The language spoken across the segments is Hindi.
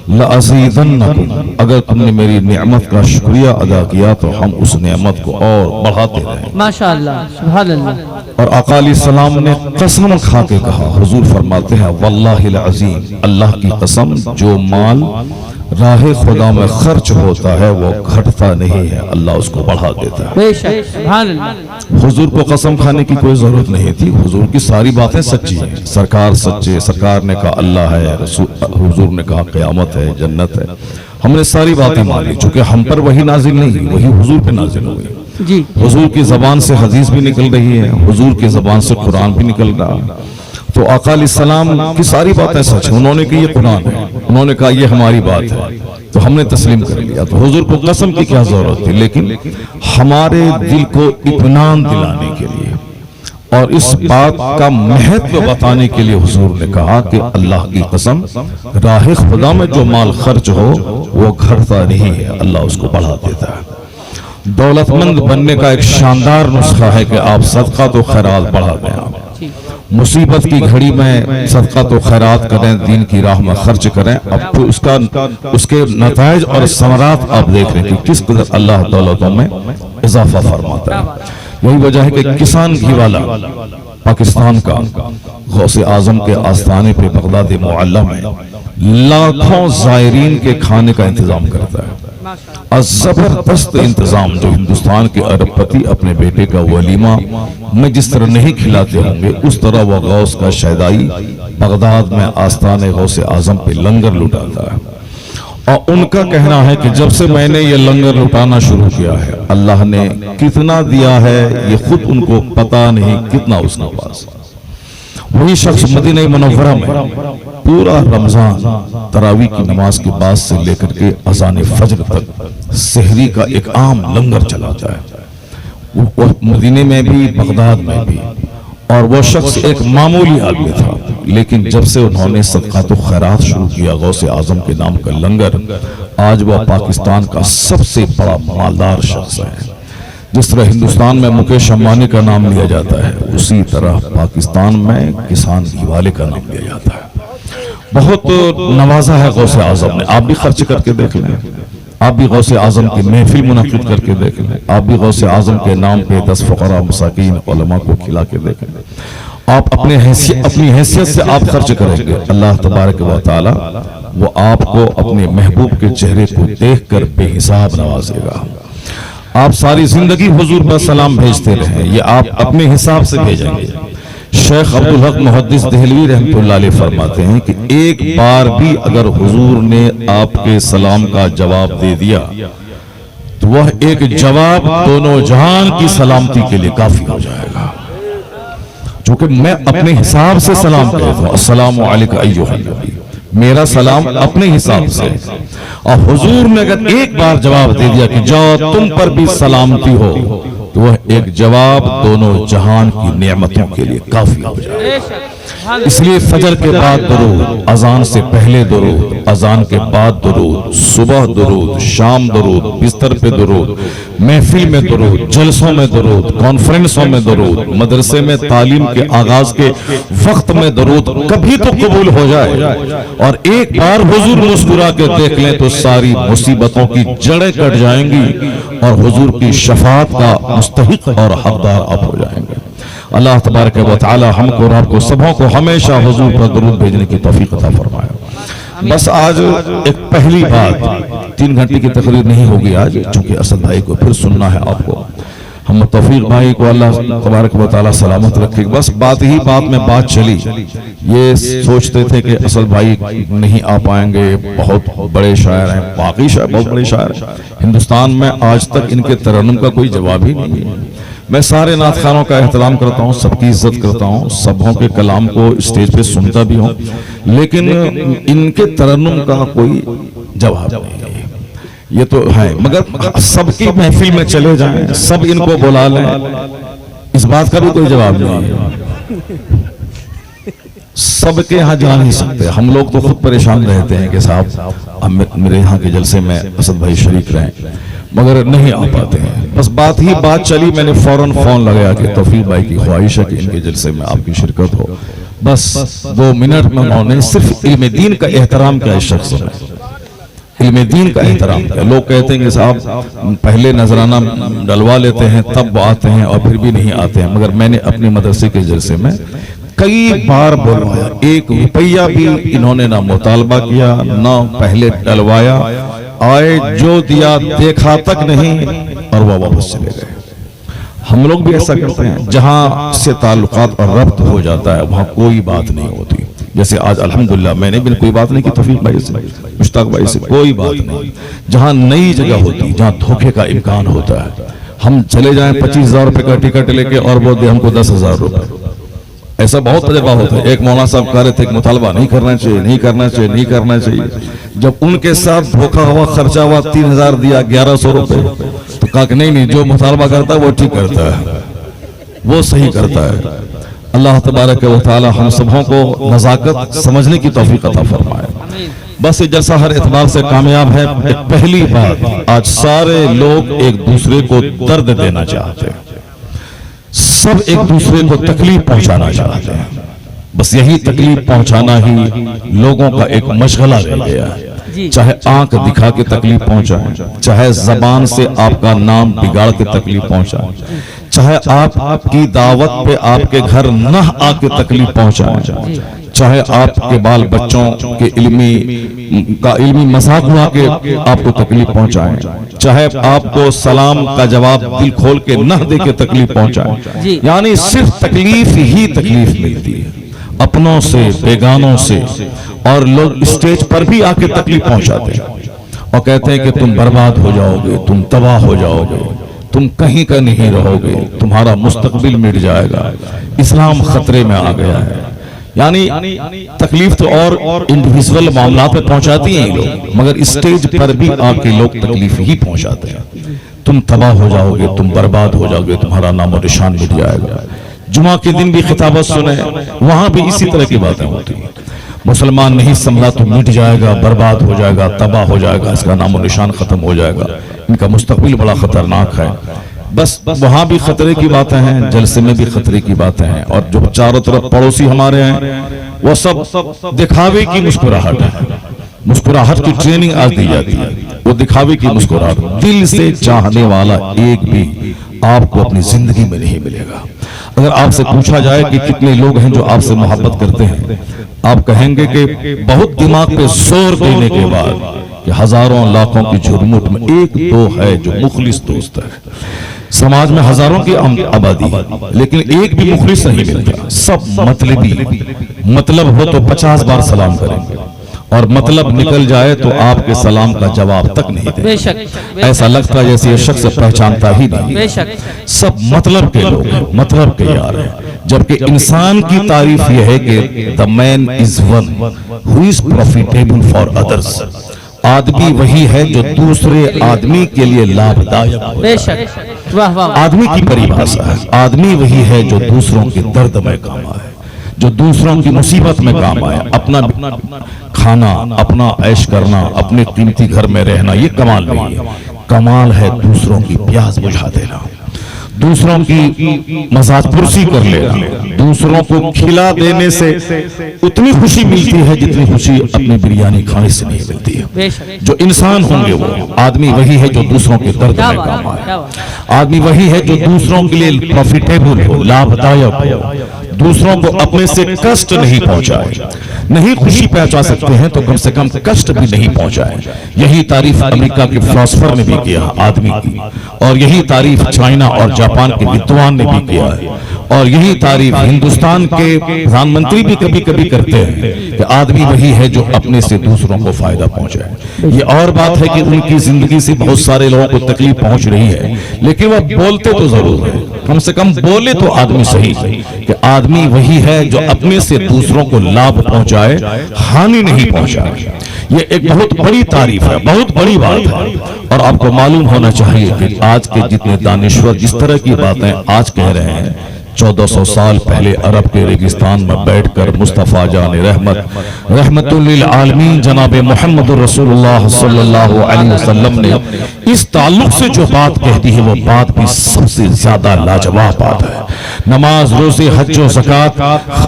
लअज़ीदन्नकुम, अगर तुमने मेरी नेमत का शुक्रिया अदा किया तो हम उस नेमत को और बढ़ाते रहेंगे। माशाअल्लाह, सुभान अल्लाह। और आका अलैहिस्सलाम ने कसम खा के कहा, हुजूर फरमाते हैं वल्लाहिल अज़ीम, अल्लाह की कसम, जो माल राहे खुदा में खर्च होता है वो घटता नहीं है, अल्लाह उसको बढ़ा देता है। बेशक, सुभान अल्लाह। हुजूर को कसम खाने की कोई जरूरत नहीं थी, हुजूर की सारी बातें सच्ची हैं। सरकार सच्चे, सरकार ने कहा अल्लाह है, हुजूर ने कहा क़यामत है, जन्नत है। हमने सारी बातें मान ली, चूंकि हम पर वही नाजिल नहीं हुई, वही हुजूर पे नाजिल हो गई जी। हुजूर की जबान से हदीस भी निकल रही है, हुजूर की जबान से कुरान भी निकल रहा है। तो आका अलैहिस्सलाम की सारी बातें सच है। उन्होंने कहा ये कुरान है, उन्होंने कहा ये हमारी बात है, तो हमने तस्लीम कर लिया। तो हुजूर को कसम की क्या जरूरत थी, लेकिन हमारे दिल को इत्मीनान दिलाने के लिए और इस बात का महत्व बताने के लिए हुजूर ने कहा कि अल्लाह की कसम, राह खुदा में जो माल खर्च हो वो घटता नहीं है, अल्लाह उसको बढ़ा देता है। दौलतमंद बनने का एक शानदार नुस्खा है कि आप सदका तो खैरात बढ़ा दें। आप मुसीबत की घड़ी में सदका तो खैरात करें, दीन की राह में खर्च करें। अब फिर उसके नताइज और समरात आप देख रहे हैं कि किस कदर अल्लाह दौलतों में इजाफा फरमाता है। यही वजह है कि किसान घी वाला पाकिस्तान का गौसे आजम के आस्थाने पे बगदाद मुअल्ला में लाखों जायरीन के खाने का इंतजाम करता है। जबरदस्त इंतजाम जो हिंदुस्तान के अरबपति अपने बेटे का वलीमा में जिस तरह नहीं खिलाते होंगे, उस तरह वह गौस का शहदाई बगदाद में आस्थाने गौसे आजम पे लंगर लुटाता है। और उनका कहना है कि जब से मैंने ये लंगर लुटाना शुरू किया है, अल्लाह ने कितना दिया है ये खुद उनको पता नहीं, कितना उसके पास। वही शख्स मदीना मुनव्वरा में पूरा रमजान तरावी की नमाज के बाद से लेकर के अज़ान फजर तक सहरी का एक आम लंगर चलाता है, वो मदीने में भी बगदाद में भी। और वो शख्स एक मामूली आदमी था, लेकिन जब से उन्होंने सदक़ात खैरात शुरू किया गौसे आजम के नाम का लंगर, आज वह पाकिस्तान का सबसे बड़ा मालदार शख्स है। जिस तरह हिंदुस्तान में मुकेश अंबानी का नाम लिया जाता है, उसी तरह पाकिस्तान में किसान घी वाले का नाम लिया जाता है। बहुत नवाजा है गौसे आजम ने। आप भी खर्च करके देख लें, आप भी गौसे आजम की महफिल मुनक़िद करके देख लें, आप भी गौसे आजम के नाम पे 10 फ़क़रा मसाकीन उलमा को खिला के देख लें। आप अपनी हैसियत से आप खर्च करेंगे, अल्लाह तबारक व तआला वो आपको अपने महबूब के चेहरे को देख कर बेहिसाब नवाजेगा। आप सारी जिंदगी हुजूर पर सलाम भेजते रहे, ये आप अपने हिसाब से भेजेंगे। शेख अब्दुल हक मुहद्दिस देहलवी रहमतुल्लाह अलैह फरमाते हैं कि एक बार भी अगर हुजूर ने आपके सलाम का जवाब दे दिया तो वह एक जवाब दोनों जहान की सलामती के लिए काफी हो जाएगा। चूंकि मैं अपने हिसाब से सलाम कहता हूं, अस्सलामु अलैका अय्युहन नबी, मेरा सलाम अपने हिसाब से। और हुजूर ने अगर एक बार जवाब दे दिया कि जाओ तुम पर भी सलामती हो, तो वह एक जवाब दोनों जहान की नेमतों के लिए काफी हो जाए। इसलिए फजर के बाद दुरूद, अजान से पहले दुरूद, अजान के बाद दुरूद, सुबह दुरूद, शाम दुरूद, बिस्तर पे दुरूद, महफिल में दुरूद, जलसों में दुरूद, कॉन्फ्रेंसों में दुरूद, मदरसे में तालीम के आगाज के वक्त में दुरूद कभी तो कबूल हो जाए। और एक बार हुजूर मुस्कुरा के देख लें तो सारी मुसीबतों की जड़ें कट जाएंगी और हुजूर की शफाअत का मुस्तहिक और हकदार आप हो जाएंगे। अल्लाह तबारक व तआला हमको और आपको सबों को हमेशा हुजूर पर दुरूद भेजने की तौफीक अता फरमाए। बस आज एक पहली बात, 3 घंटे की तकरीर नहीं होगी आज, चूंकि असद भाई को फिर सुनना है आपको। हम तौफीक भाई को अल्लाह तबारक व तआला सलामत रखे। बस बात ही बात में बात चली, ये सोचते थे कि असद भाई नहीं आ पाएंगे, बहुत बड़े शायर हैं, बाकी शायर बहुत बड़े शायर हैं हिंदुस्तान में, आज तक इनके तरन्नुम का कोई जवाब ही नहीं है। मैं सारे नात खानों का एहतराम करता हूँ, सबकी इज्जत करता हूँ, सबों के कलाम को स्टेज पे सुनता भी हूँ, लेकिन इनके तरन्नुम का कोई जवाब नहीं है। ये तो है, मगर सबकी महफिल में चले जाएं, सब इनको बुला लें, इस बात का भी कोई जवाब नहीं है। सबके यहाँ जा नहीं सकते। हम लोग तो खुद परेशान रहते हैं कि साहब मेरे यहाँ के जलसे में असद भाई शरीक रहें, मगर नहीं आ पाते हैं। बस बात ही बात चली, मैंने फौरन फोन लगाया कि तौफीक भाई की ख्वाहिश है कि इनके जलसे में आपकी शिरकत हो। बस 2 मिनट में उन्होंने सिर्फ इल्म दीन का एहतराम किया इस शख्स ने। इल्म दीन का एहतराम किया। लोग कहते हैं कि साहब पहले नजराना डलवा लेते हैं तब वो आते हैं और फिर भी नहीं आते हैं, मगर मैंने अपने मदरसे के जलसे में कई बार बोलवाया, 1 रुपया भी इन्होंने ना मुतालबा किया ना पहले डलवाया, आए जो दिया देखा तक नहीं और वह वापस चले गए। हम लोग भी ऐसा करते हैं, जहां से ताल्लुकात और रब्त हो जाता है वहां कोई बात नहीं होती। जैसे आज अल्हम्दुलिल्लाह मैंने भी कोई बात नहीं की तौफीक भाई से, मुश्ताक भाई से, कोई बात नहीं। जहां नई जगह होती, जहां धोखे का इम्कान होता है, हम चले जाएं 25,000 रुपए का टिकट लेके और वो दे हमको 10,000 रुपए, ऐसा बहुत तजर्बा होता है। एक मौलाना साहब कह रहे थे कि मुतालबा नहीं करना चाहिए, नहीं करना चाहिए, नहीं करना चाहिए। जब उनके साथ धोखा हुआ, खर्चा हुआ, 3,000 दिया, 1,100 रुपए, तो कहा कि नहीं, जो मुतालबा करता है वो ठीक करता है, वो सही करता है। अल्लाह तबारक व तआला हम सबों को नज़ाकत समझने की तौफीक अता फरमाए। बस ये जलसा हर एतबार से कामयाब है। पहली बात, आज सारे लोग एक दूसरे को दर्द देना चाहते हैं, सब एक दूसरे को तकलीफ पहुंचाना चाहते हैं। बस यही तकलीफ पहुंचाना ही लोगों का एक मशगला रह गया है। चाहे आंख दिखा के तकलीफ पहुंचाए, चाहे जबान से आपका नाम बिगाड़ के तकलीफ पहुंचाए, चाहे आपकी दावत पे आपके घर न आके तकलीफ पहुंचाए, चाहे आपके बाल बच्चों के इल्मी मजाक उड़ा के आपको तकलीफ पहुंचाए, चाहे आपको सलाम का जवाब दिल खोल के न दे के तकलीफ पहुंचाए, यानी सिर्फ तकलीफ ही तकलीफ मिलती है, अपनों से, बेगानों से। और लोग स्टेज पर भी आके तकलीफ पहुंचाते हैं और कहते हैं कि तुम बर्बाद हो जाओगे, तुम तबाह हो जाओगे, तुम कहीं का नहीं रहोगे, तुम्हारा मुस्तकबिल मिट जाएगा, इस्लाम खतरे में आ गया है। यानी तकलीफ तो और इंडिविजुअल मामला पे पहुंचाती हैं लोग, मगर स्टेज पर भी आके लोग तकलीफ ही पहुंचाते हैं। तुम तबाह हो जाओगे, तुम बर्बाद हो जाओगे, तुम्हारा नामो निशान मिट जाएगा। जुमा के दिन भी खिताबत सुने, वहां भी इसी तरह की बातें होती हैं। मुसलमान नहीं संभला तो मिट जाएगा, बर्बाद हो जाएगा, तबाह हो जाएगा, इसका नामो निशान खत्म हो जाएगा, इनका मुस्तकबिल बड़ा खतरनाक है। बस वहां भी खतरे की बातें हैं, जलसे में भी खतरे की बातें हैं। और जो चारों तरफ पड़ोसी हमारे हैं वो सब दिखावे की मुस्कुराहट है। मुस्कुराहट की ट्रेनिंग आज दी जाती है, वो दिखावे की मुस्कुराहट। दिल से चाहने वाला एक भी आपको अपनी जिंदगी में नहीं मिलेगा। अगर आपसे पूछा जाए कि कितने लोग हैं जो आपसे मोहब्बत करते हैं, आप कहेंगे कि बहुत दिमाग पे जोर देने के बाद कि हजारों लाखों की झुरमुट में 1-2 है जो मुखलिस दोस्त है। समाज में हजारों की आबादी है, लेकिन एक भी मुखलिस नहीं मिलता, सब मतलबी। मतलब हो तो 50 बार सलाम करेंगे और मतलब निकल जाए तो आपके सलाम का जवाब तक नहीं देंगे। ऐसा लगता है जैसे ये शख्स पहचानता ही नहीं। सब मतलब के लोग हैं, मतलब के यार हैं। जबकि इंसान की तारीफ यह है कि the man is one who is profitable for others. आदमी वही है जो दूसरे आदमी के लिए लाभदायक। आदमी की परिभाषा है, आदमी वही है जो दूसरों के दर्द में काम आए, जो दूसरों की मुसीबत में काम आए। अपना खाना, अपना ऐश करना, अपने कीमती घर में रहना, ये कमाल नहीं है। कमाल है दूसरों की प्यास बुझा देना, दूसरों की मजाज पुरसी कर लेना। दूसरों को खिला देने से उतनी खुशी मिलती है जितनी खुशी अपनी बिरयानी खाने से नहीं मिलती है। जो इंसान होंगे वो आदमी वही है जो दूसरों के दर्द में काम आए। आदमी वही है जो दूसरों के लिए प्रॉफिटेबल हो, लाभदायक हो, दूसरों को अपने से कष्ट नहीं पहुंचाए। नहीं खुशी पहुंचा सकते हैं तो कम से कम कष्ट भी नहीं पहुंचाए। यही तारीफ अमेरिका के फिलोसोफर ने भी किया आदमी की, और यही तारीफ चाइना और जापान के विद्वान ने भी किया है, और यही तारीफ हिंदुस्तान के प्रधानमंत्री भी कभी कभी करते हैं कि आदमी वही है जो अपने से दूसरों को फायदा पहुंचाए। ये और बात है कि उनकी जिंदगी से बहुत सारे लोगों को तकलीफ पहुंच रही है, लेकिन वह बोलते तो जरूर है, कम से कम बोले तो आदमी सही कि आदमी वही है जो अपने से दूसरों को लाभ पहुंचाए, हानि नहीं पहुंचाए। ये एक बहुत बड़ी तारीफ है, बहुत बड़ी बात है। और आपको मालूम होना चाहिए कि आज के जितने दानिश्वर जिस तरह की बातें आज कह रहे हैं, 1400 साल पहले अरब के रेगिस्तान में बैठकर मुस्तफ़ा जान रहमत रहमतुल्लिल आलमीन जनाब मोहम्मद रसूलुल्लाह सल्लल्लाहु अलैहि वसल्लम ने इस ताल्लुक से जो बात कह दी है वो बात भी सबसे ज्यादा लाजवाब बात है। नमाज, रोजे, हज और ज़कात,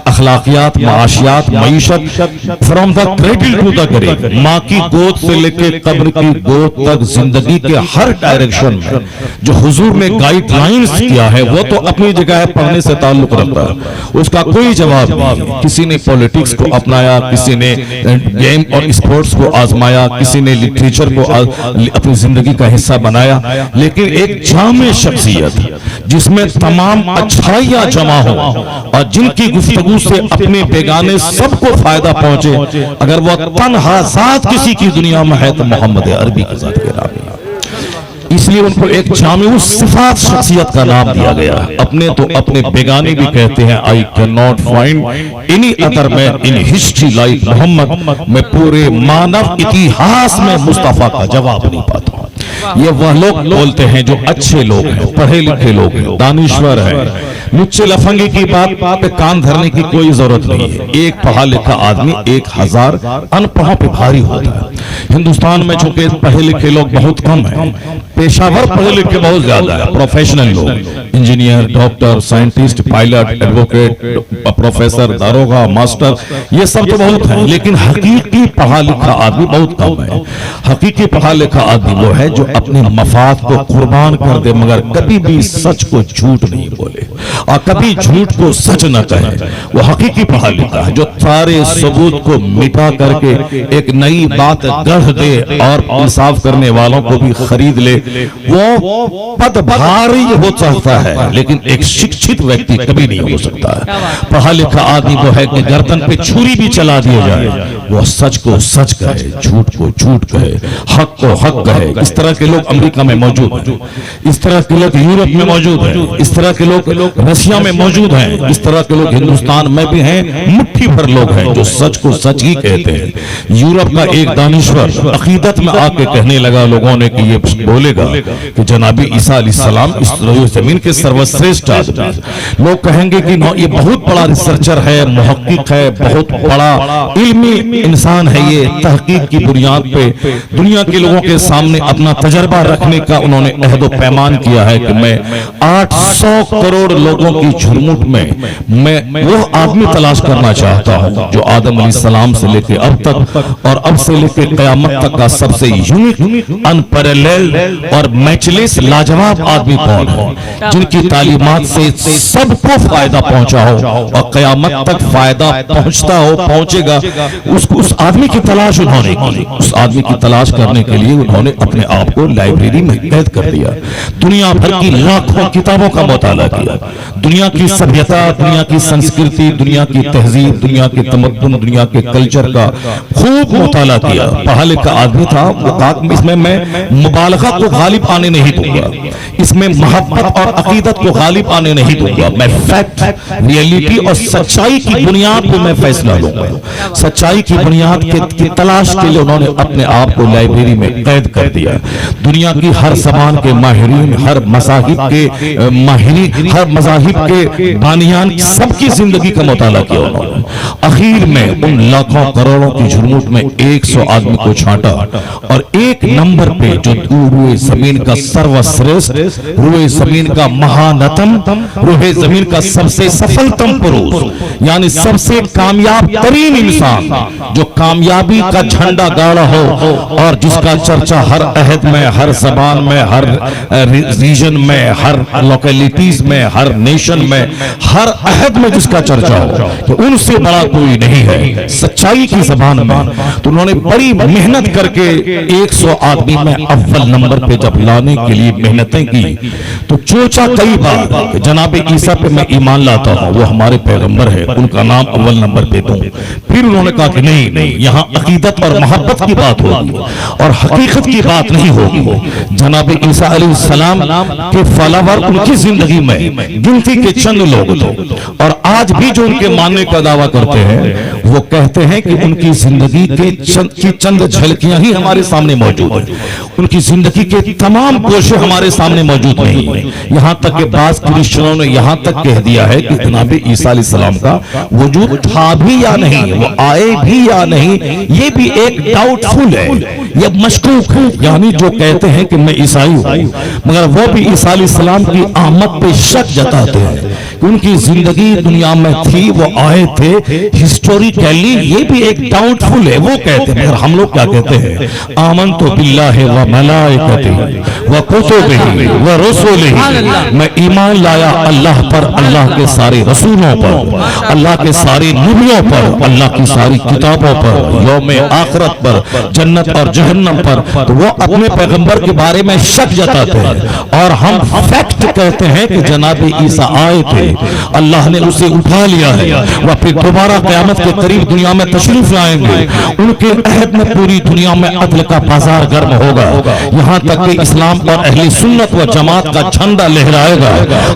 अखलाकियात, माशियात, मईशत, from the cradle to the grave, माँ की गोद से लेके कब्र की गोद तक जिंदगी के हर डायरेक्शन में जो हुजूर ने गाइडलाइंस किया है वो तो अपनी जगह है, पढ़ने से ताल्लुक रखता है, उसका कोई जवाब नहीं। किसी ने पॉलिटिक्स को अपनाया, किसी ने गेम और स्पोर्ट्स को आजमाया, किसी ने लिटरेचर को अपनी जिंदगी का हिस्सा बनाया, लेकिन एक जामे शख्सियत जिसमें तमाम अच्छाइयां जमा हो और जिनकी गुफ्तगू से अपने बेगाने सबको फायदा पहुंचे, अगर वो तन्हा जात किसी की दुनिया में है तो मोहम्मद अरबी की जात के नाम है। इसलिए उनको एक जामिउ सिफात शख्सियत का नाम दिया गया। अपने तो अपने बेगाने भी कहते हैं, I can not find any other man in history like Muhammad. मैं पूरे मानव इतिहास में मुस्तफा का जवाब नहीं पाता। ये वह लोग बोलते हैं जो अच्छे लोग हैं, पढ़े लिखे लोग हैं, दानिश्वर हैं। लुच्चे लफंगे की बात पे कान धरने की कोई जरूरत नहीं है। एक पढ़ा लिखा आदमी 1000 अनपढ़ों पे भारी होता है। हिंदुस्तान में चूंकि पढ़े लिखे लोग बहुत कम हैं, पेशावर पढ़े लिखे बहुत ज्यादा है। प्रोफेशनल लोग, engineer, doctor, scientist, pilot, advocate, professor, दारोगा, मास्टर, ये सब तो बहुत है, लेकिन हकीकी पढ़ा लिखा आदमी बहुत कम है। हकीकी पढ़ा लिखा आदमी वो है जो अपने मफाद को कुर्बान कर दे मगर कभी भी सच को झूठ नहीं बोले और कभी झूठ को सच न कहे। वो हकीकी पढ़ा लिखा है जो सारे सबूत को मिटा करके एक नई बात गढ़ दे और इंसाफ करने वालों को भी खरीद ले। वो पद भारी हो सकता है लेकिन एक शिक्षित व्यक्ति कभी नहीं हो सकता है। पढ़ा लिखा आदमी वो है कि गर्दन पे छुरी भी चला दिया जाए वो सच को सच कहे, झूठ को झूठ कहे, हक को हक कहे। इस तरह के लोग अमेरिका में मौजूद हैं, इस तरह के लोग यूरोप में मौजूद हैं, इस तरह के लोग रशिया में मौजूद हैं, इस तरह के लोग हिंदुस्तान में भी हैं। मुट्ठी भर लोग हैं जो सच को सच ही कहते हैं। यूरोप का एक दानिश्वर अकीदत में आके कहने लगा लोगों ने कि ये बोलेगा कि जनाबी ईसा अलैहिस्सलाम इस जमीन के सर्वश्रेष्ठ आदमी। लोग कहेंगे कि ये बहुत बड़ा रिसर्चर है, मुहक्किक है, बहुत बड़ा इल्मी इंसान है। ये तहकीक की बुनियाद पे दुनिया के लोगों के सामने अपना तजर्बा रखने का उन्होंने अहद पैमान किया है कि मैं 800 करोड़ लोगों की झुरमुट में मैं वो आदमी तलाश करना चाहता हूं जो आदम अलैहिस्सलाम से लेकर अब तक और अब से लेकर क़यामत तक का सबसे यूनिक, अनपैरेलल्ड और मैचलेस लाजवाब आदमी कौन है, जिनकी तालीमात से सबको फायदा पहुंचा हो और क़यामत तक फायदा पहुंचता हो, पहुंचेगा। उस आदमी की तलाश उन्होंने की। उस आदमी की तलाश करने के लिए उन्होंने अपने आप को लाइब्रेरी में कैद कर दिया। दुनिया भर की लाखों किताबों का मुताला किया। दुनिया की सभ्यता, दुनिया की संस्कृति, दुनिया की तहजीब, दुनिया के तमद्दुन, दुनिया के कल्चर का खूब मुताला किया। पढ़ा लिखा आदमी था। वो कहा इसमें मैं मुबालगा को गालिब आने नहीं दूंगा, इसमें मोहब्बत और अकीदत को गालिब आने नहीं दूंगा। मैं फैक्ट, रियलिटी और सच्चाई की बुनियाद पर मैं फैसला लूंगा। सच्चाई की बुनियाद की तलाश के लिए उन्होंने अपने आप को लाइब्रेरी में कैद कर दिया। दुनिया की हर ज़बान के माहिरीन, हर मज़ाहिब के माहिरीन, हर मज़ाहिब के बानियान, सबकी जिंदगी का मुताला किया उन्होंने। आखिर में उन लाखों करोड़ों की झुरमुट में 100 आदमी को छांटा और एक नंबर पे जो रूए जमीन का सर्वश्रेष्ठ, रूए जमीन का महानतम, रूए जमीन का सबसे सफलतम पुरुष, यानी सबसे कामयाब तरीन इंसान, जो कामयाबी का झंडा गाड़ा हो और जिसका चर्चा हर अहद में, हर जबान में, हर रीजन में, हर लोकेलिटीज में, हर नेशन में, हर अहद में जिसका चर्चा हो, तो उनसे बड़ा कोई नहीं है सच्चाई की जबान में। तो उन्होंने बड़ी मेहनत करके 100 आदमी में अव्वल नंबर पे जब लाने के लिए मेहनतें की तो सोचा कई बार कि जनाब ईसा पे मैं ईमान लाता हूं, वो हमारे पैगंबर है, उनका नाम अव्वल नंबर पे दूं। फिर उन्होंने कहा कि नहीं, नहीं, यहाँ अकीदत और मोहब्बत की बात होगी और हकीकत की बात नहीं होगी। जनाब ईसा अलैहिस्सलाम के फॉलोवर उनकी जिंदगी में गिनती के चंद लोग थे और आज भी जो उनके मानने का दावा करते हैं वो कहते हैं कि उनकी जिंदगी के चंद झलकियां ही हमारे सामने मौजूद है, उनकी जिंदगी के तमाम कोशे हमारे सामने मौजूद नहीं है। यहाँ तक कि बाज़ क्रिश्चियनों ने यहाँ तक कह दिया है कि जनाब ईसा अलैहिस्सलाम का वजूद था भी या नहीं, वो आए भी या नहीं, ये भी एक डाउटफुल है, ये मशकूक है। यानी जो कहते हैं कि मैं ईसाई हूँ मगर वो भी ईसा अलैहिस्सलाम की आमद पे शक जताते हैं कि उनकी जिंदगी दुनिया में थी, वो आए थे, हिस्टोरिकली ये भी एक डाउटफुल है। वो कहते हैं, मगर हम लोग क्या कहते हैं, आमनतु बिल्लाहि व मलाइकतिही व कुतुबिही व रुसुलिही, मैं ईमान लाया अल्लाह पर, अल्लाह के सारे रसूलों पर, अल्लाह के सारे नबियों पर, अल्लाह की सारी किताबों पर, यौम आखिरत पर, जन्नत और जहन्नम पर। तो वो अपने पैगंबर के बारे में शक जताते हैं और हम फैक्ट कहते हैं कि जनाब ईसा आए थे, अल्लाह ने उसे उठा लिया है, वह फिर दोबारा क़यामत के करीब दुनिया में तशरीफ लाएंगे, उनके अहद में पूरी दुनिया में अदल का बाजार गर्म होगा, यहाँ तक कि इस्लाम और अहले सुन्नत व जमात का झंडा लहराएगा।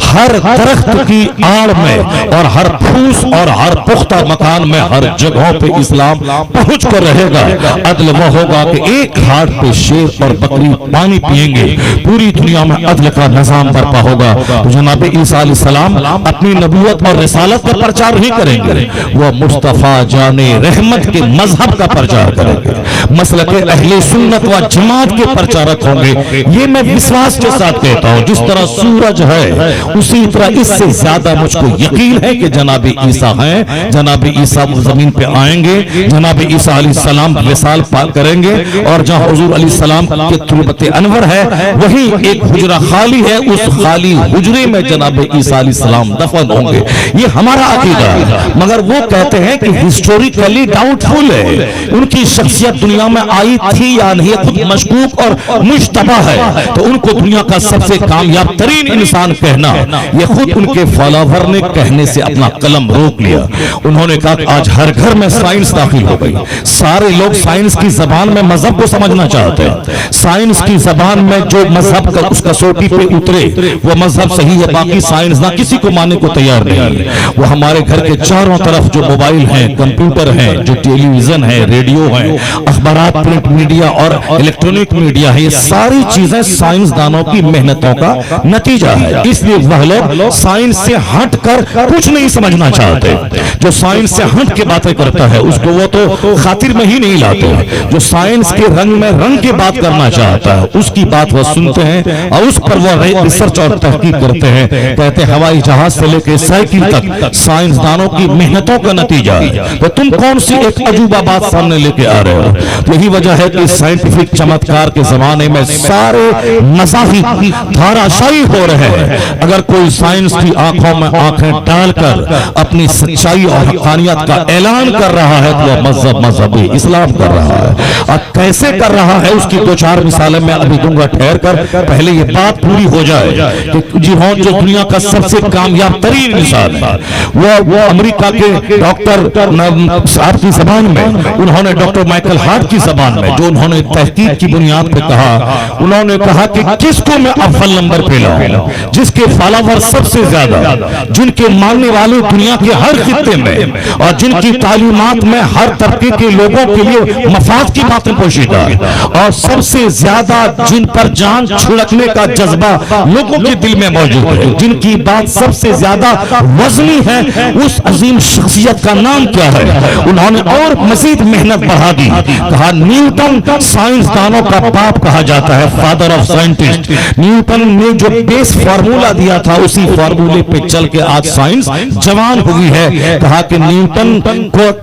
हर दरख्त की आड़ में और हर फूस और हर पुख्ता मकान में हर जगहों पे इस्लाम पहुंच कर रहेगा। अदल वो होगा कि एक घाट पे शेर और बकरी पानी पिएंगे, पूरी दुनिया में अदल का निजाम बर्पा होगा। तो जनाब ईसा अलैहिस्सलाम अपनी नबूवत और रिसालत का प्रचार नहीं करेंगे, वो मुस्तफा जाने रहमत के मजहब का प्रचार करेंगे, मसलक अहले सुन्नत व जमात के प्रचारक होंगे। ये मैं विश्वास के साथ कहता हूँ, जिस तरह सूरज है उसी तरह इससे ज्यादा मुझको यकीन है कि जनाब ईसा हैं, जनाब ईसा जमीन पे आएंगे, जनाब ईसा अलैहिस्सलाम विसाल पाल करेंगे और जहाँ हुजूर अलैहिस्सलाम के तुरबत अनवर है वही एक हुजरा खाली है, उस खाली हुजरे में जनाब ईसा अलैहिस्सलाम दफन होंगे। ये हमारा अकीदा है, मगर वो कहते हैं कि हिस्टोरिकली डाउटफुल है, उनकी शख्सियत दुनिया में आई थी या नहीं, खुद मशकूक और मुश्तबा है। तो उनको दुनिया का सबसे कामयाब तरीन इंसान कहना, ये खुद उनके फॉलोवर ने कहने से अपना कलम रोक लिया। उन्होंने कहा कि आज हर घर में साइंस दाखिल हो गई, सारे लोग साइंस की जबान में मजहब को समझना चाहते हैं, साइंस की जबान में जो मजहब का उस कसौटी पे उतरे वो मजहब सही है, बाकी साइंस ना किसी को मानने को तैयार नहीं है। वो हमारे घर के चारों तरफ जो मोबाइल है, कंप्यूटर है, जो टेलीविजन है, रेडियो है, अखबारात, प्रिंट मीडिया और इलेक्ट्रॉनिक मीडिया है, ये सारी चीजें साइंसदानों की मेहनतों का नतीजा है। इसलिए वह लोग साइंस से हट कर कुछ नहीं समझना चाहते। जो साइंस से हट के बातें करता है उसको वो तो खातिर में ही नहीं लाते। जो साइंस के रंग में रंग की बात करना चाहता है उसकी बात वह सुनते हैं और उस पर वह रिसर्च और तहकीक करते हैं। कहते हैं हवाई जहाज से लेकर साइकिल तक साइंसदानों की मेहनतों का नतीजा है। तो तुम कौन सी एक अजूबा बात सामने लेके आ रहे हो? यही वजह है कि साइंटिफिक चमत्कार के जमाने में सारे मज़ाहिब धाराशायी हो रहे हैं। अगर कोई साइंस की आंखों में आंखें डालकर अपनी सच्चाई और हक़ानियत का ऐलान कर रहा है तो वह मजहबी इस्लाम कर रहा है। और कैसे कर रहा है उसकी दो चार मिसालें मैं अभी दूंगा ठहर कर, पहले ये बात पूरी हो जाए कि जी हाँ, जो दुनिया का सबसे कामयाब तरीन इंसान है वो अमेरिका के डॉक्टर साहब की जबान में, उन्होंने डॉक्टर माइकल हार्ट की जबान में जो उन्होंने तहकीक की बुनियाद पे कहा, उन्होंने कहा कि किसको मैं अव्वल नंबर पे लाऊं, जिसके फॉलोवर सबसे ज्यादा, जिनके मानने वाले दुनिया के हर खित्ते में और जिनकी तालीमात में हर तबके के लोगों के लिए मफाद की बातें पोशीदा और सबसे ज्यादा जिन पर जान छिड़कने का जज्बा लोगों के दिल में मौजूद है, जिनकी बात सबसे ज्यादा वजनी है, उस अजीम शख्सियत का नाम क्या है? उन्होंने और मजीद मेहनत बढ़ा दी, कहा न्यूटन साइंसदानों का बाप कहा जाता है, फादर ऑफ साइंटिस्ट। न्यूटन ने जो बेस फार्मूला दिया था उसी फार्मूले पे चल के आज साइंस जवान हुई है। कहा कि न्यूटन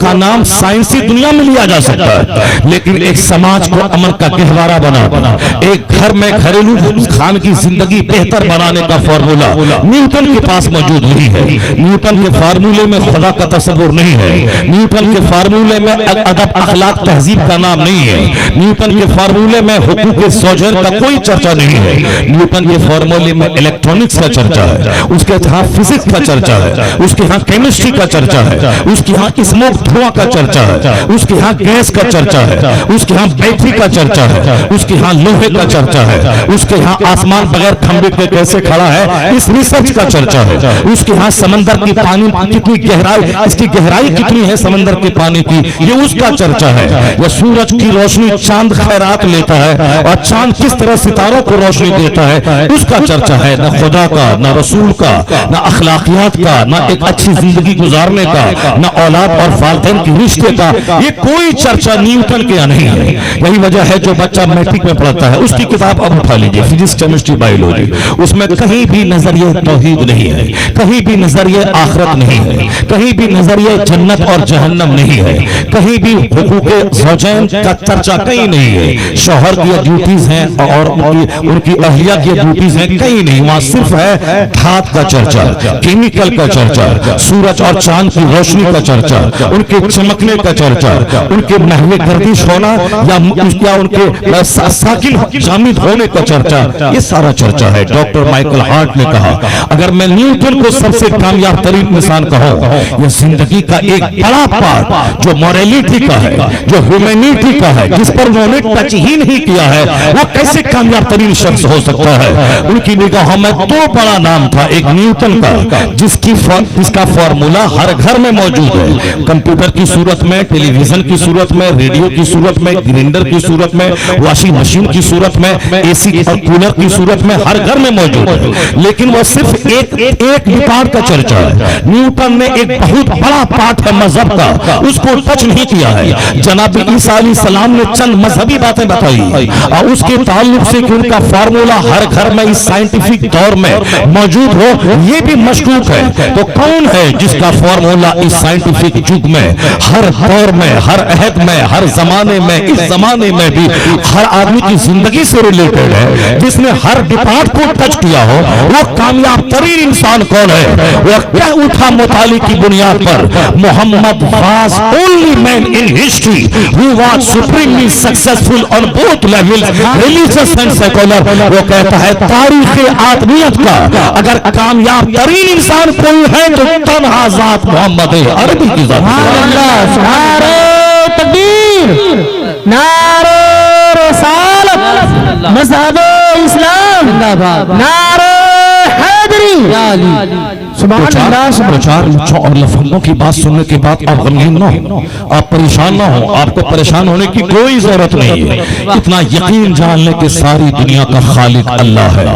का नाम साइंसी दुनिया में लिया जा सकता है, लेकिन एक समाज को अमन का गहवारा बना, एक घर में घरेलू खान की जिंदगी बेहतर बनाने का फार्मूला न्यूटन के पास मौजूद नहीं है। न्यूटन के फार्मूले में खुदा का तस्वुर नहीं है। न्यूटन के फार्मूले में अदब अखलाक तहजीब का नाम नहीं है। न्यूटन के फार्मूले में हुकूक सौजन का कोई चर्चा नहीं है। न्यूटन के फार्मूले में इलेक्ट्रॉनिक्स का चर्चा है, उसके यहाँ फिजिक्स का चर्चा है, उसके यहाँ केमिस्ट्री का चर्चा है, उसके यहाँ स्मोक धुआं का चर्चा है, उसके यहाँ गैस का चर्चा है, उसके यहाँ बैटरी का चर्चा है, उसके यहाँ लोहे का चर्चा है, उसके यहाँ आसमान बगैर खंभे पे कैसे खड़ा है इस रिसर्च का चर्चा है, उसके यहाँ समंदर की पानी कितनी गहराई, इसकी गहराई कितनी है समंदर के पानी की, ये उसका चर्चा है। यह सूरज की रोशनी चांद खैरात लेता है और चांद किस तरह सितारों को रोशनी देता है उसका चर्चा है। न खुदा का, न रसूल का, न अखलाकियात का, न एक अच्छी जिंदगी गुजारने का, न औलाद और वालिदैन के रिश्ते का, ये कोई चर्चा न्यूटन के यहाँ नहीं है। यही वजह है जो बच्चा मैट्रिक में पढ़ता है उसकी किताब अब उठा लीजिए, फिजिक्स केमिस्ट्री बायोलॉजी, उसमें कहीं भी नजरिए तौहीद नहीं है, कहीं भी नजरिए आखिरत नहीं है, कहीं भी नजरिए जन्नत और जहन्नम नहीं है, कहीं भी हुकूक ज़ौजैन का चर्चा कहीं नहीं है। शौहर की ड्यूटीज हैं और उनकी अहलिया की ड्यूटीज हैं कहीं नहीं, वहां सिर्फ है धात का चर्चा, केमिकल का चर्चा, सूरज और चांद की रोशनी का चर्चा, उनके चमकने का चर्चा, उनके महवे गर्दिश होना या उनके साकिन जामिद होने का चर्चा, ये सारा चर्चा है। डॉक्टर माइकल हार्ट ने कहा अगर मैं न्यूटन को सबसे कामयाब तरीन इंसान कहूं, यह जिंदगी का एक बड़ा पार्ट जो मॉरलिटी का है, जो ह्यूमैनिटी का है, जिस पर उन्होंने टच ही नहीं किया है, वो कैसे कामयाब तरीन शख्स हो सकता है। उनकी निगाहों में दो बड़ा नाम था, एक न्यूटन का जिसका फॉर्मूला हर घर में मौजूद है, कंप्यूटर की सूरत में, टेलीविजन की सूरत में, रेडियो की सूरत में, ग्राइंडर की सूरत में, वॉशिंग मशीन की सूरत में, एसी और कूलर की सूरत में, हर घर में मौजूद है। लेकिन वह सिर्फ एक पार्ट का चर्चा है। न्यूटन ने एक बहुत बड़ा पार्ट है मजहब का, उसको टच नहीं किया है। जनाब ईसा अलैहिस्सलाम ने चंद मजहबी बातें बताई और उसके ताल्लुक से कि उनका फार्मूला हर घर में इस साइंटिफिक दौर में मौजूद हो, ये भी मशकूक है। तो कौन है जिसका फार्मूला इस साइंटिफिक युग में, हर दौर में, हर अहद में, हर जमाने में, इस जमाने में भी हर आदमी की जिंदगी से रिलेटेड है, जिसने हर डिपार्ट को टच किया हो, वो कामयाब तरीन इंसान कौन है? वो क्या उठा मुतालिक की बुनियाद पर Muhammad was only man in history who was supremely successful on both level religious and secular. वो कहता है तारीख आदमियत का अगर कामयाब तरीन इंसान कोई है तो तन्हा जात मोहम्मद है, अरबी की जात। नारे तकबीर, नारे रिसालत, मज़हबे इस्लाम जिंदाबाद, नारे हैदरी। प्रचार और लफंगों की बात सुनने के बाद आप गमगीन ना हो, आप परेशान ना हो, आपको परेशान होने की कोई जरूरत नहीं है। इतना यकीन जान ले कि सारी दुनिया का खालिक अल्लाह है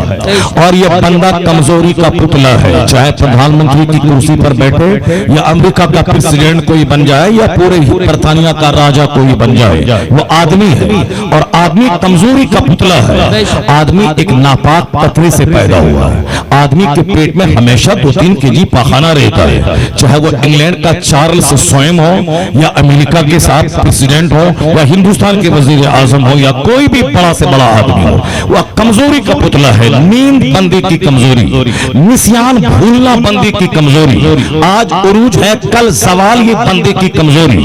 और यह बंदा कमजोरी का पुतला है। चाहे प्रधानमंत्री की कुर्सी पर बैठे या अमेरिका का प्रेसिडेंट कोई बन जाए या पूरे बरतानिया का राजा कोई बन जाए, वो आदमी है और आदमी कमजोरी का पुतला है। आदमी एक नापाक पतरे से पैदा हुआ है। आदमी के पेट में हमेशा 2-3 केजी पाखाना रहता है, चाहे वो इंग्लैंड का चार्ल्स स्वयं हो या अमेरिका के साथ प्रेसिडेंट हो या हिंदुस्तान के वजीर आजम हो या कोई भी बड़ा से बड़ा आदमी हो, वह कमजोरी का पुतला है। नींद बंदे की कमजोरी, निस्यान भूलना बंदे की कमजोरी, आज उरूज है कल सवाल ये बंदे की कमजोरी,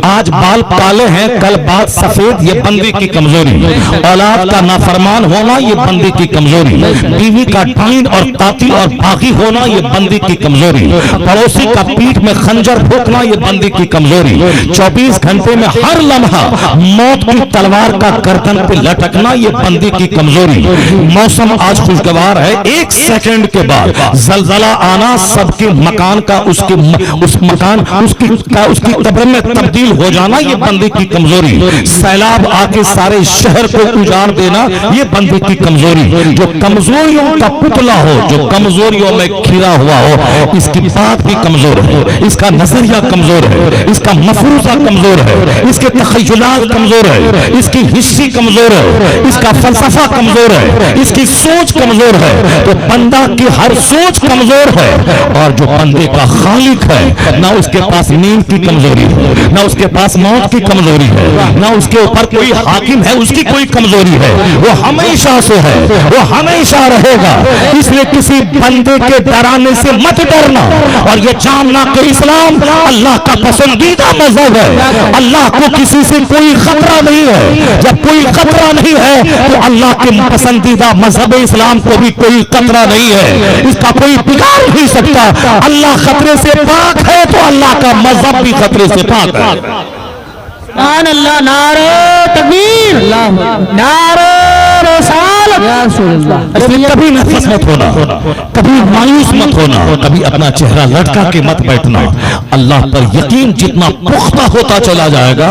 आज बाल काले हैं कल बात सफेद ये बंदे की कमजोरी, औलाद का नाफरमान होना ये बंदे की कमजोरी, बीवी का डाइन और कातिल और बागी होना ये बंदे की कमजोरी, पड़ोसी का पीठ में खंजर भोंकना ये बंदे की कमजोरी, 24 घंटे में हर लम्हा मौत की तलवार का गर्दन पे लटकना ये बंदे की कमजोरी। मौसम आज खुशगवार है, 1 सेकंड के बाद जलजला आना सबके मकान का उसकी कब्र में तब्दील हो जाना ये बंदे की कमजोरी, सैलाब आके सारे शहर को उजाड़ देना ये बंदे की कमजोरी। जो कमजोरियों का पुतला हो, जो कमजोरियों में घिरा हुआ हो, इसकी बात भी कमजोर है, इसका नजरिया कमजोर है, इसका मफरूजा कमजोर है, इसके तखय्युलात कमजोर है, इसकी हिस्सी कमजोर है, इसका फलसफा कमजोर है, इसकी सोच कमजोर है। तो बंदा की हर सोच कमजोर है और जो बंदे का खालिक है ना उसके पास नींद की कमजोरी है, ना उसके पास मौत की कमजोरी है, ना उसके ऊपर कोई हाकिम है उसकी कोई कमजोरी है, वो हमेशा से है, वो हमेशा रहेगा। इसलिए किसी बंदे के डराने से मत डरना और ये जानना कि इस्लाम अल्लाह का पसंदीदा मजहब है। अल्लाह को किसी से कोई खतरा नहीं है। जब कोई खतरा नहीं है तो अल्लाह के पसंदीदा मजहब इस्लाम को भी कोई खतरा नहीं है। इसका कोई बिगाड़ नहीं सकता। अल्लाह खतरे से पाक है तो अल्लाह का मजहब भी खतरे से पाक है। सुभान अल्लाह। नारे तकबीर, नारे रिसालत। इसलिए कभी नफरत मत होना, कभी मायूस मत होना, कभी अपना चेहरा लटका के मत बैठना। अल्लाह पर यकीन जितना पुख्ता होता चला जाएगा,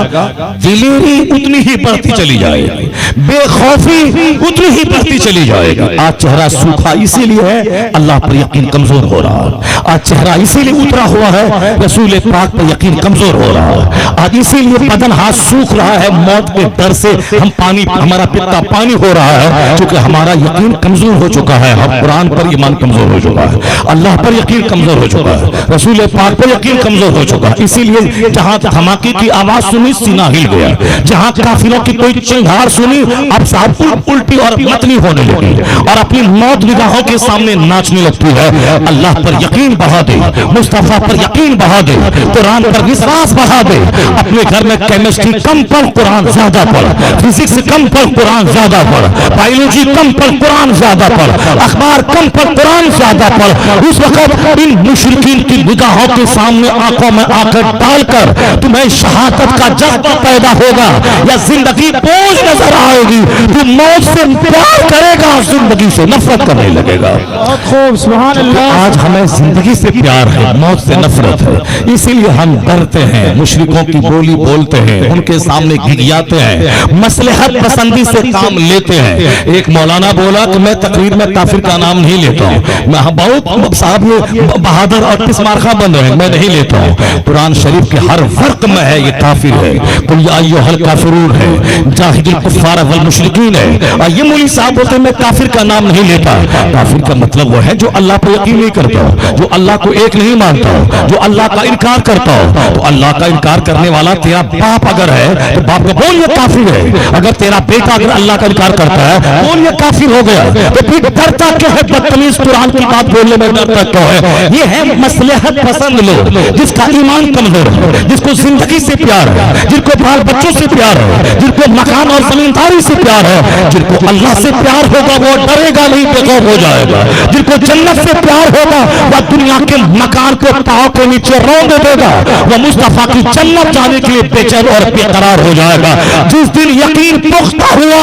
दिलेरी उतनी ही बढ़ती चली जाएगी, बेखौफी उतनी ही बढ़ती चली जाएगी। आज चेहरा सूखा इसीलिए है अल्लाह पर यकीन कमजोर हो रहा है। आज चेहरा इसीलिए उतरा हुआ है रसूल पाक पर यकीन कमजोर हो रहा है। आज इसीलिए बदन हाथ सूख रहा है, मौत के डर से हम पानी, हमारा पित्ता पानी हो रहा है, क्योंकि हमारा यकीन कमजोर हो चुका है। हम कुरान पर ईमान कमजोर हो चुका है, अल्लाह पर यकीन कमजोर हो चुका है, रसूल पाक पर यकीन कमजोर हो चुका है। इसीलिए जहां धमाके की आवाज सुनी सीना हिल गया, जहां काफिरों की कोई चिंगार सुनी अब साहब उल्टी और मतनी होने लगी और अपनी मौत निगाहों के सामने नाचने लगती है। अल्लाह पर यकीन बढ़ा दे, मुस्तफा पर यकीन बढ़ा दे, कुरान पर विश्वास बढ़ा दे। अपने घर में केमिस्ट्री कम पढ़, कुरान ज्यादा पढ़, फिजिक्स कम पढ़, कुरान ज्यादा पढ़, बायोलॉजी कम पढ़, कुरान ज्यादा पढ़, अखबार कम पढ़, कुरान ज्यादा पढ़। उस वक्त इन मुशरिकीन की निगाहों के सामने आंखों में आकर डालकर तुम्हें शहादत का जज्बा पैदा होगा या जिंदगी बोझ नजर आएगी। तू मौत से प्यार करेगा, जिंदगी से नफरत करने लगेगा। बहुत खूब, सुभान अल्लाह। आज हमें जिंदगी से प्यार है, मौत से नफरत है, इसीलिए हम डरते हैं, मुशरिकों की बोली बोलते हैं, उनके सामने गिगियाते हैं, मसलहत पसंदी से काम लेते हैं। एक मौलाना बोला कि मैं तकरीर में काफिर का नाम नहीं लेता हूँ, मैं बहुत साहब ये बहादुर और किस्मारखा बन रहे हैं, मैं नहीं लेता हूँ। कुरान शरीफ के हर वर्क में है ये काफिर है, कुल या अय्युहल काफिरून है, जाहिदुल कुफ्फार वल मुशरिकीन है। और ये मौलवी साहब बोलते हैं मैं काफिर का नाम नहीं लेता। काफिर का मतलब वो है जो अल्लाह पर यकीन नहीं करता हो, जो अल्लाह को एक नहीं मानता हो, जो अल्लाह का इनकार करता हो। तो अल्लाह का इनकार करने वाला तेरा बाप अगर है तो बाप को बोल ये काफिर है। अगर तेरा बेटा अगर अल्लाह का इनकार करता है बोल ये काफिर हो गया। तो फिर डरता क्यों है? बदतमीज कुरान की बात बोलने में डरता क्यों है? ये है मसलहत पसंद लोग, जिसका ईमान कमजोर है, जिसको जिंदगी से प्यार है, जिनको बाल बच्चों से प्यार है, जिनको मकान और जमींदारी से प्यार है, जिनको अल्लाह से प्यार होगा वो डरेगा नहीं, बेखौफ हो जाएगा। जिनको जन्नत से प्यार होगा वह दुनिया के मकान को पांव के नीचे रौंद देगा, वह मुस्तफा की जन्नत जाने के लिए बेचैन और बेकरार हो जाएगा। जिस दिन यकीन पुख्ता हुआ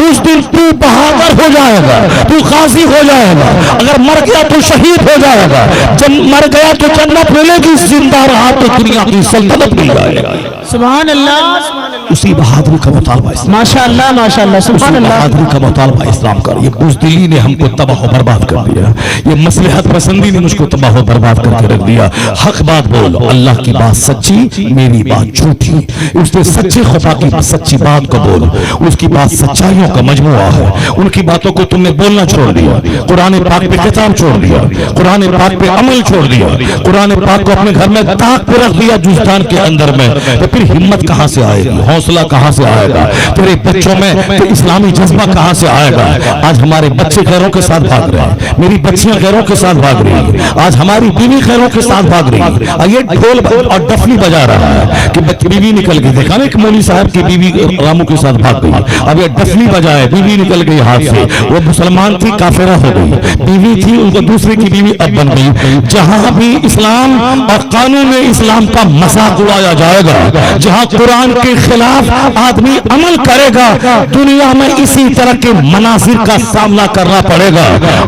उस दिन तू बहादुर हो जाएगा, तू गाजी हो जाएगा। अगर मर गया तो शहीद हो जाएगा, जब मर गया तो जन्नत मिलेगी, जिंदा रहा तो दुनिया की सल्तनत मिल जाएगी। सुभान अल्लाह। उसी बहादुरी का मुतालबा माशाअल्लाह, माशाअल्लाह, सुभान अल्लाह। बहादुरी का मुतालबा इस्लाम कर। ये बुज़दिली ने हमको तबाह और बर्बाद कर दिया, ये मसलहत पसंदी ने मुझको तबाह और बर्बाद करके रख दिया। हक बात बोल, अल्लाह की बात सच्ची, मेरी बात झूठी। उसने सच्चे खुदा की सच्ची बात को बोल, उसकी बात सच्चाइयों का मजमुआ है। उनकी बातों को तुमने बोलना छोड़ दिया, कुरान पाक पे किताब छोड़ दिया, कुरान पाक पे अमल छोड़ दिया, कुरान पाक को अपने घर में ताक पे रख दिया जुस्तान के अंदर में। तो फिर हिम्मत कहां से आएगी, हौसला कहां से आएगा, तेरे बच्चों में तो इस्लामी जज्बा कहां से आएगा? आज हमारे बच्चे गैरों के साथ भाग रहे हैं, मेरी बच्चियां गैरों के साथ भाग रही है, आज हमारी बीवी गैरों के साथ भाग रही है। और ये ढोल और डफली बजा रहा है कि बीवी निकल गई। देखा ना एक मौलवी साहब की बीवी रामू के साथ भाग गई, अब ये डफली बजाए, बीवी निकल गई हाथ से। वो मुसलमान थी, काफिरा हो गई, बीवी थी, उनको दूसरे की बीवी अब बन गई। जहां भी इस्लाम और कानून इस्लाम का मजाक उड़ाया जाएगा, जहां कुरान के खिलाफ आदमी अमल करेगा, दुनिया में इसी तरह के मनासिर का सामना करना पड़ेगा।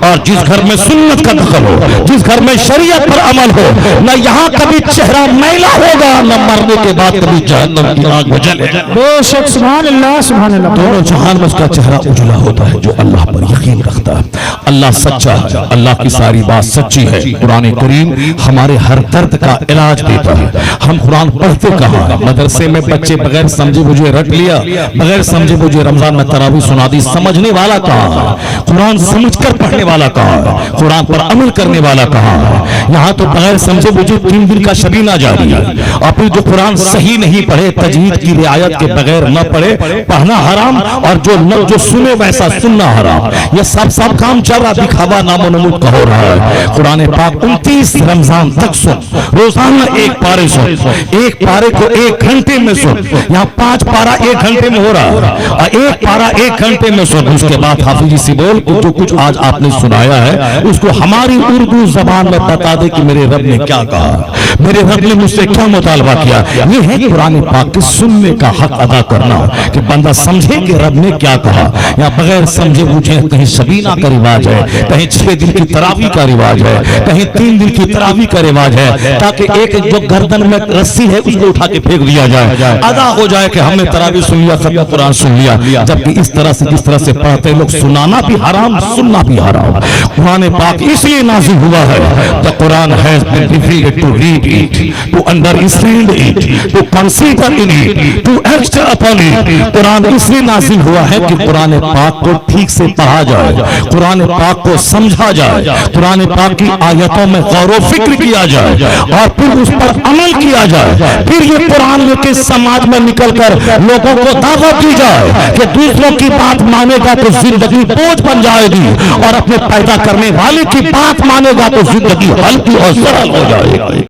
और जिस घर में सुन्नत का दखल हो, जिस घर में शरीयत पर अमल हो, न यहाँ कभी चेहरा मैला होगा, न मरने के बाद कभी जहन्नम की आग में जलेगा। बेशक, सुभान अल्लाह, सुभान अल्लाह। दोनों जहान में उसका चेहरा उजला होता है जो अल्लाह पर यकीन रखता है। अल्लाह सच्चा है, अल्लाह की सारी बात सच्ची है। कुरान करीम हमारे हर दर्द का इलाज देता है। हम कुरान पढ़ते कहाँ? मदरसे में बच्चे बगैर समझे मुझे रट लिया, बगैर समझे मुझे रमजान में तरावी सुना दी। समझने वाला कहाँ है? कुरान समझकर पढ़ने वाला कहाँ है? कुरान पर अमल करने वाला कहाँ है? यहाँ तो बगैर समझे मुझे 3 दिन का शबीना जारी है। और फिर जो कुरान सही नहीं पढ़े, तजवीद की रियायत के बगैर न पढ़े, पढ़ना हराम, और जो सुने वैसा सुन सुनना हराम, ये सब काम चल रहा, दिखावा नामो नमूद का हो रहा है। कुरान पाक 29 रमजान तक सुन, रोजाना एक पारे सुन, एक पारे को 1 घंटे में सुन। यहाँ 5 पारा 1 घंटे में हो रहा है और 1 पारा 1 घंटे में सुन। उसके बाद हाफिजी से बोल जो कुछ आज आपने सुनाया है उसको हमारी उर्दू जबान में बता दे कि मेरे रब ने क्या कहा, मेरे रब ने मुझसे क्या मुतालबा किया। ये है कुरान पाक के सुनने का हक अदा करना कि बंदा समझे कि रब ने क्या कहा। या बगैर समझे बूझे कहीं सबीना का रिवाज है, कहीं 6 दिन की तरावी का रिवाज है, कहीं 3 दिन की तरावी का रिवाज है, ताकि एक जो गर्दन में रस्सी है उसको उठा के फेंक दिया जाए, अदा हो जाए कि हमने तरावी सुन लिया, खत्म कुरान सुन लिया। जबकि इस तरह से जिस तरह से पढ़ते लोग, सुनाना भी हराम, सुनना भी हराम। कुरान पाक इसलिए नाज़िल हुआ है, the Quran has been revealed to read it, to understand it, to consider in it, to act upon it. कुरान इसलिए नाज़िल हुआ है कि कुरान पाक को ठीक से पढ़ा जाए, कुरान पाक को समझा जाए, कुरान पाक की आयतों में गौर व फिक्र किया जाए और फिर उस पर अमल किया जाए। फिर ये कुरान लेके समाज में निकलकर लोगों को दावत दी जाए कि दूसरों की बात मानेगा तो जिंदगी बोझ बन जाएगी और अपने पैदा करने वाले की बात मानेगा तो जिंदगी हल्की और सरल हो जाएगी।